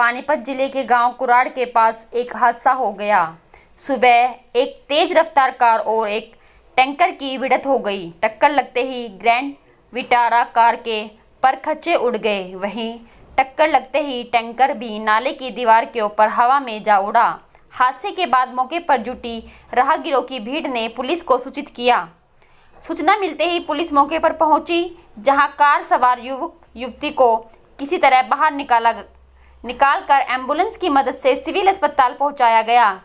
पानीपत जिले के गांव कुराड़ के पास एक हादसा हो गया। सुबह एक तेज रफ्तार कार और एक टैंकर की भिड़ंत हो गई। टक्कर लगते ही ग्रैंड विटारा कार के परखच्चे उड़ गए। वहीं टक्कर लगते ही टैंकर भी नाले की दीवार के ऊपर हवा में जा उड़ा। हादसे के बाद मौके पर जुटी राहगीरों की भीड़ ने पुलिस को सूचित किया। सूचना मिलते ही पुलिस मौके पर पहुंची, जहां कार सवार युवक युवती को किसी तरह बाहर निकालकर एम्बुलेंस की मदद से सिविल अस्पताल पहुंचाया गया।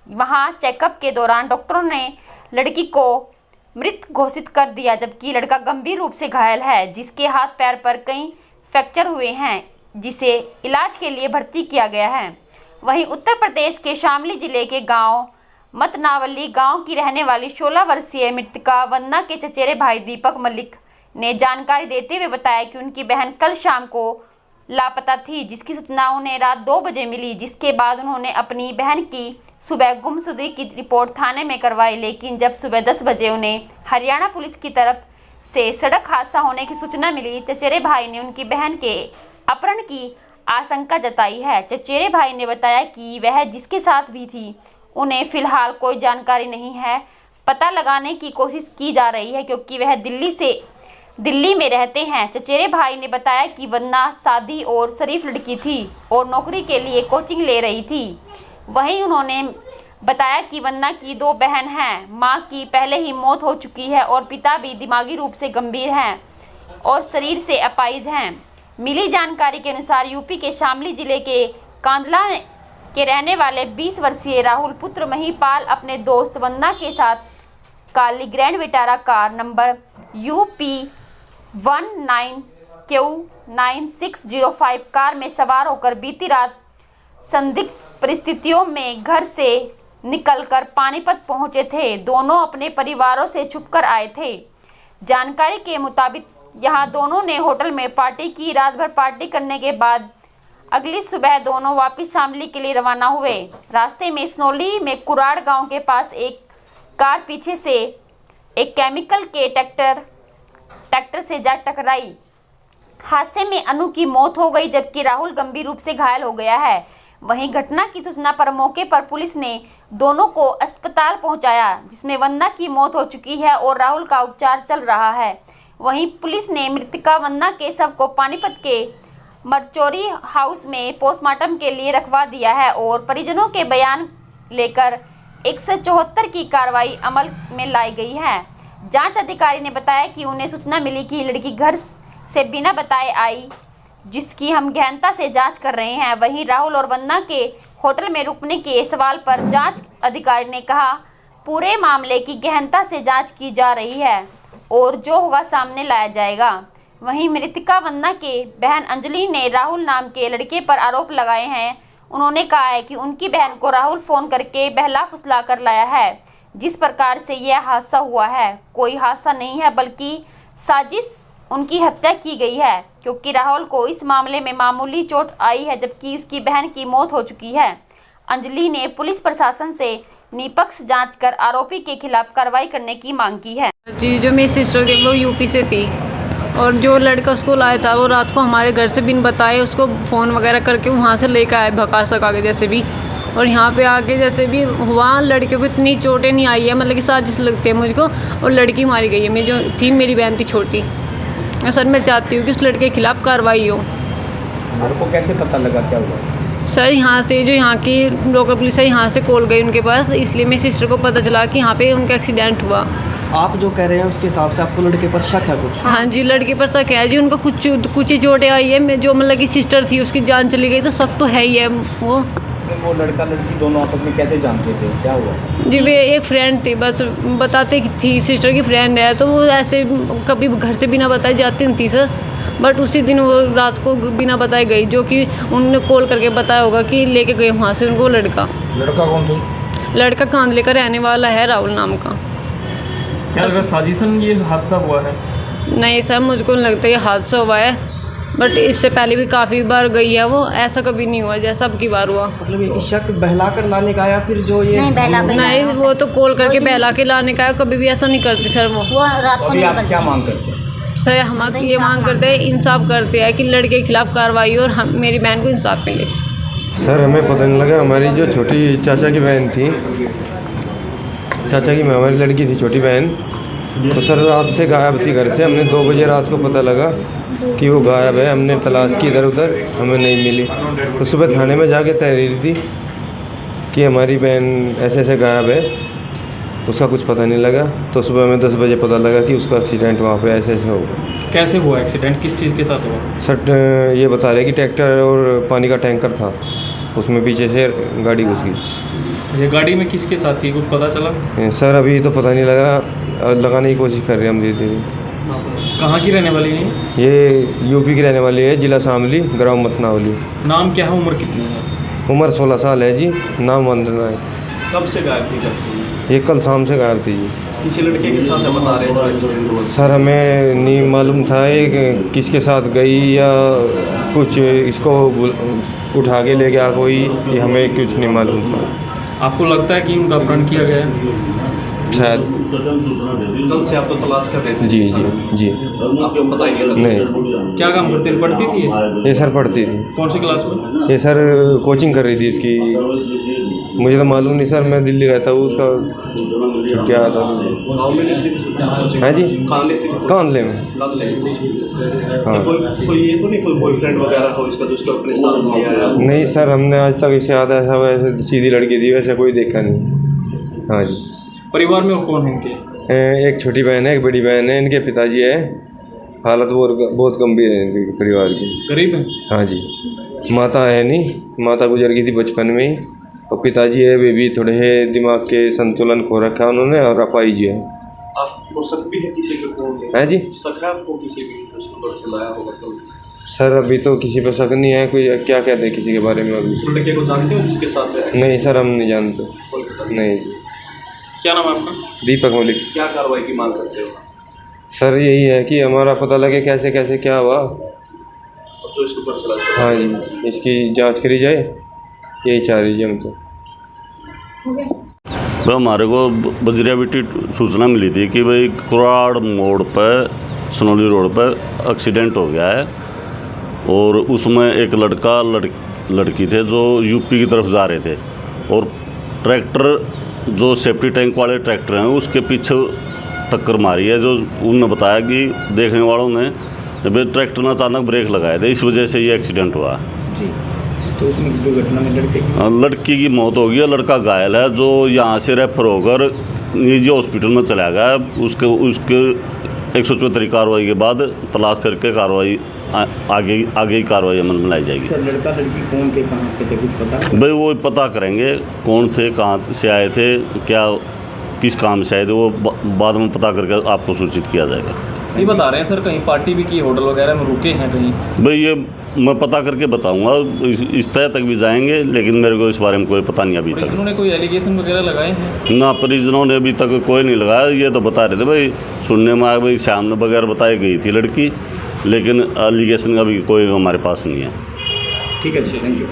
वहां चेकअप के दौरान डॉक्टरों ने लड़की को मृत घोषित कर दिया, जबकि लड़का गंभीर रूप से घायल है, जिसके हाथ पैर पर कई फ्रैक्चर हुए हैं, जिसे इलाज के लिए भर्ती किया गया है। वहीं उत्तर प्रदेश के शामली जिले के गांव मतनावली गांव की रहने वाली 16 वर्षीय मृतका वंदना के चचेरे भाई दीपक मलिक ने जानकारी देते हुए बताया कि उनकी बहन कल शाम को लापता थी, जिसकी सूचना उन्हें रात 2 बजे मिली। जिसके बाद उन्होंने अपनी बहन की सुबह गुमशुदगी की रिपोर्ट थाने में करवाई, लेकिन जब सुबह 10 बजे उन्हें हरियाणा पुलिस की तरफ से सड़क हादसा होने की सूचना मिली, चचेरे भाई ने उनकी बहन के अपहरण की आशंका जताई है। चचेरे भाई ने बताया कि वह जिसके साथ भी थी, उन्हें फिलहाल कोई जानकारी नहीं है। पता लगाने की कोशिश की जा रही है, क्योंकि वह दिल्ली में रहते हैं। चचेरे भाई ने बताया कि वंदना सादी और शरीफ लड़की थी और नौकरी के लिए कोचिंग ले रही थी। वहीं उन्होंने बताया कि वंदना की 2 बहन हैं। मां की पहले ही मौत हो चुकी है और पिता भी दिमागी रूप से गंभीर हैं और शरीर से अपाहिज हैं। मिली जानकारी के अनुसार यूपी के शामली जिले के कांदला के रहने वाले 20 वर्षीय राहुल पुत्र महिपाल अपने दोस्त वंदना के साथ काली Grand Vitara car number UP 19Q9605 car में सवार होकर बीती रात संदिग्ध परिस्थितियों में घर से निकलकर पानीपत पहुंचे थे। दोनों अपने परिवारों से छुपकर आए थे। जानकारी के मुताबिक यहां दोनों ने होटल में पार्टी की। रात भर पार्टी करने के बाद अगली सुबह दोनों वापस शामली के लिए रवाना हुए। रास्ते में स्नोली में कुराड़ गांव के पास एक कार पीछे से एक केमिकल के ट्रैक्टर से जा टकराई। हादसे में अनु की मौत हो गई, जबकि राहुल गंभीर रूप से घायल हो गया है। वहीं घटना की सूचना पर मौके पर पुलिस ने दोनों को अस्पताल पहुंचाया, जिसमें वंदना की मौत हो चुकी है और राहुल का उपचार चल रहा है। वहीं पुलिस ने मृतका वंदना के शव को पानीपत के मरचोरी हाउस में पोस्टमार्टम के लिए रखवा दिया है और परिजनों के बयान लेकर 174 की कार्रवाई अमल में लाई गई है। जांच अधिकारी ने बताया कि उन्हें सूचना मिली कि लड़की घर से बिना बताए आई, जिसकी हम गहनता से जांच कर रहे हैं। वहीं राहुल और वंदना के होटल में रुकने के सवाल पर जांच अधिकारी ने कहा, पूरे मामले की गहनता से जांच की जा रही है और जो होगा सामने लाया जाएगा। वहीं मृतका वंदना के बहन अंजलि ने राहुल नाम के लड़के पर आरोप लगाए हैं। उन्होंने कहा है कि उनकी बहन को राहुल फ़ोन करके बहला फुसला कर लाया है। जिस प्रकार से यह हादसा हुआ है, कोई हादसा नहीं है, बल्कि साजिश उनकी हत्या की गई है, क्योंकि राहुल को इस मामले में मामूली चोट आई है, जबकि उसकी बहन की मौत हो चुकी है। अंजलि ने पुलिस प्रशासन से निष्पक्ष जांच कर आरोपी के खिलाफ कार्रवाई करने की मांग की है। जी, जो मेरी सिस्टर थी वो यूपी से थी और जो लड़का उसको लाया था वो रात को हमारे घर से बिन बताए उसको फ़ोन वगैरह करके वहाँ से लेकर आए, भगा सका के जैसे भी। और यहाँ पे आके जैसे भी हुआ, लड़कियों को इतनी चोटें नहीं आई है, मतलब कि साजिश लगती है मुझको, और लड़की मारी गई है। मेरी जो थी, मेरी बहन थी छोटी। मैं सर मैं चाहती हूँ कि उस लड़के के खिलाफ कार्रवाई हो। मेरे को कैसे पता लगा क्या हुआ? सर यहाँ से जो यहाँ की लोकल पुलिस है, यहाँ से कॉल गई उनके पास, इसलिए मेरी सिस्टर को पता चला कि यहाँ पे उनका एक्सीडेंट हुआ। आप जो कह रहे हैं उसके हिसाब से आपको लड़के पर शक है कुछ? हाँ जी, लड़के पर शक है जी। उनको कुछ ही चोटें आई है। मैं जो मतलब कि सिस्टर थी उसकी जान चली गई, तो शक तो है ही है। वो लड़का लड़की दोनों आपस में कैसे जानते थे, क्या हुआ? जी, वे एक फ्रेंड थी, बस बताते थी सिस्टर की फ्रेंड है, तो वो ऐसे कभी घर से बिना बताए जाती नहीं थी सर। बट उसी दिन वो रात को बिना बताए गई, जो कि उन्होंने कॉल करके बताया होगा कि लेके गए वहाँ से उनको लड़का कौन था? लड़का कांदले का रहने वाला है, राहुल नाम का। क्या साजिशन ये हादसा हुआ है? नहीं सर, मुझको नहीं लगता ये हादसा हुआ है, बट इससे पहले भी काफ़ी बार गई है वो, ऐसा कभी नहीं हुआ जैसा अब की बार हुआ। मतलब ये शक बहला कर लाने का या फिर जो ये नहीं, वो तो कॉल करके बहला के लाने का है, कभी भी ऐसा नहीं करते सर वो रात को। आप क्या मांग करते हैं? सर हम ये मांग करते हैं, इंसाफ करते हैं कि लड़के के खिलाफ कार्रवाई हो और हम मेरी बहन को इंसाफ मिले। सर हमें पता नहीं लगा। हमारी जो छोटी चाचा की बहन थी, चाचा की हमारी लड़की थी छोटी बहन, तो सर रात से गायब थी घर से। हमने 2 बजे रात को पता लगा कि वो गायब है। हमने तलाश की इधर उधर, हमें नहीं मिली। तो सुबह थाने में जाके तहरीर दी कि हमारी बहन ऐसे ऐसे गायब है, उसका कुछ पता नहीं लगा। तो सुबह में 10 बजे पता लगा कि उसका एक्सीडेंट वहाँ पे ऐसे ऐसे हो गया। कैसे हुआ एक्सीडेंट, किस चीज़ के साथ हुआ? सर ये बता रहे कि ट्रैक्टर और पानी का टैंकर था, उसमें पीछे से गाड़ी घुस गई। ये गाड़ी में किसके साथ थी, कुछ पता चला? सर अभी तो पता नहीं लगा, लगाने की कोशिश कर रहे हैं हम धीरे धीरे। कहाँ की रहने वाली है? ये यूपी की रहने वाली है, जिला शामली, ग्राम मतनावली। नाम क्या है, उम्र कितनी है? उम्र 16 साल है जी, नाम वंदना है। कब से गायब थी घर से? ये कल शाम से गायब थी जी। किसी लड़के के साथ है बता रहे हैं एक्सीडेंट हुआ? सर हमें नहीं मालूम था ये किसके साथ गई या कुछ इसको उठा के ले गया कोई, ये हमें कुछ नहीं मालूम था। आपको लगता है कि उनका अपहरण किया गया है? शायद। कल से आप तो तलाश कर रहे थे? जी जी जी। आपको पता ही नहीं लगा? नहीं। क्या काम करती थी, पढ़ती थी? ये सर पढ़ती थी। कौन सी क्लास में? ये सर कोचिंग कर रही थी इसकी, मुझे तो मालूम नहीं सर, मैं दिल्ली रहता हूँ, उसका छुट्टी आया था। गाँव में रहती थी? है जी, कहाँ लेती थी? कानले में। हाँ। कोई ये तो नहीं कोई बॉयफ्रेंड वगैरह हो इसका जिसको अपने साथ लिया है? नहीं सर, हमने आज तक इसे याद ऐसा वैसे सीधी लड़की थी, वैसे कोई देखा नहीं। हाँ जी। परिवार में और कौन है इनके? एक छोटी बहन है, एक बड़ी बहन है, इनके पिताजी है, हालत बहुत गंभीर है इनके परिवार की। गरीब है? हाँ जी। माता है नहीं, माता गुजर गई थी बचपन में ही, और पिताजी है वे भी थोड़े दिमाग के संतुलन खो रखा है उन्होंने, और अपाई जी है। आपको शक भी है किसी पे? कौन है जी? शक है आपको किसी भी उसको घर से लाया होगा तो? सर अभी तो किसी पे शक नहीं है, कोई क्या कहते हैं किसी के बारे में अभी। उस लड़के को जानते हो जिसके साथ है? नहीं सर, हम नहीं जानते। कोई पता नहीं। नहीं जी। क्या नाम है आपका? दीपक मलिक। क्या कार्रवाई की मांग करते हो? सर यही है कि हमारा पता लगे कैसे कैसे क्या हुआ। अब तो इसके ऊपर चला? हाँ जी, इसकी जांच करी जाए, यही चाह रही है हम तो। भाई हमारे को बजरिया बेटी सूचना मिली थी कि भाई कुराड़ मोड़ पर, सनौली रोड पर एक्सीडेंट हो गया है, और उसमें एक लड़की थे जो यूपी की तरफ जा रहे थे, और ट्रैक्टर जो सेफ्टी टैंक वाले ट्रैक्टर हैं उसके पीछे टक्कर मारी है। जो उन्होंने बताया कि देखने वालों ने भाई ट्रैक्टर ने अचानक ब्रेक लगाए थे, इस वजह से ये एक्सीडेंट हुआ जी। तो उसमें दुर्घटना में लड़की की मौत हो गई है, लड़का घायल है, जो यहाँ से रेफर होकर निजी हॉस्पिटल में चला गया है। उसके 174 कार्रवाई के बाद तलाश करके कार्रवाई आगे की कार्रवाई अमल में लाई जाएगी। सर लड़का लड़की कौन थे, कहाँ के थे, कुछ पता? भाई वो पता करेंगे कौन थे, कहाँ से आए थे, क्या किस काम से आए थे, वो बाद में पता करके आपको सूचित किया जाएगा। ये बता रहे हैं सर कहीं पार्टी भी की, होटल वगैरह में रुके हैं कहीं? भाई ये मैं पता करके बताऊंगा, इस तय तक भी जाएंगे, लेकिन मेरे को इस बारे में कोई पता नहीं अभी तक। उन्होंने कोई एलिगेशन वगैरह लगाए हैं? ना, परिजनों ने अभी तक कोई नहीं लगाया। ये तो बता रहे थे भाई, सुनने में आया भाई सामने बगैर बताई गई थी लड़की, लेकिन एलिगेशन का भी कोई हमारे पास नहीं है। ठीक है, थैंक यू।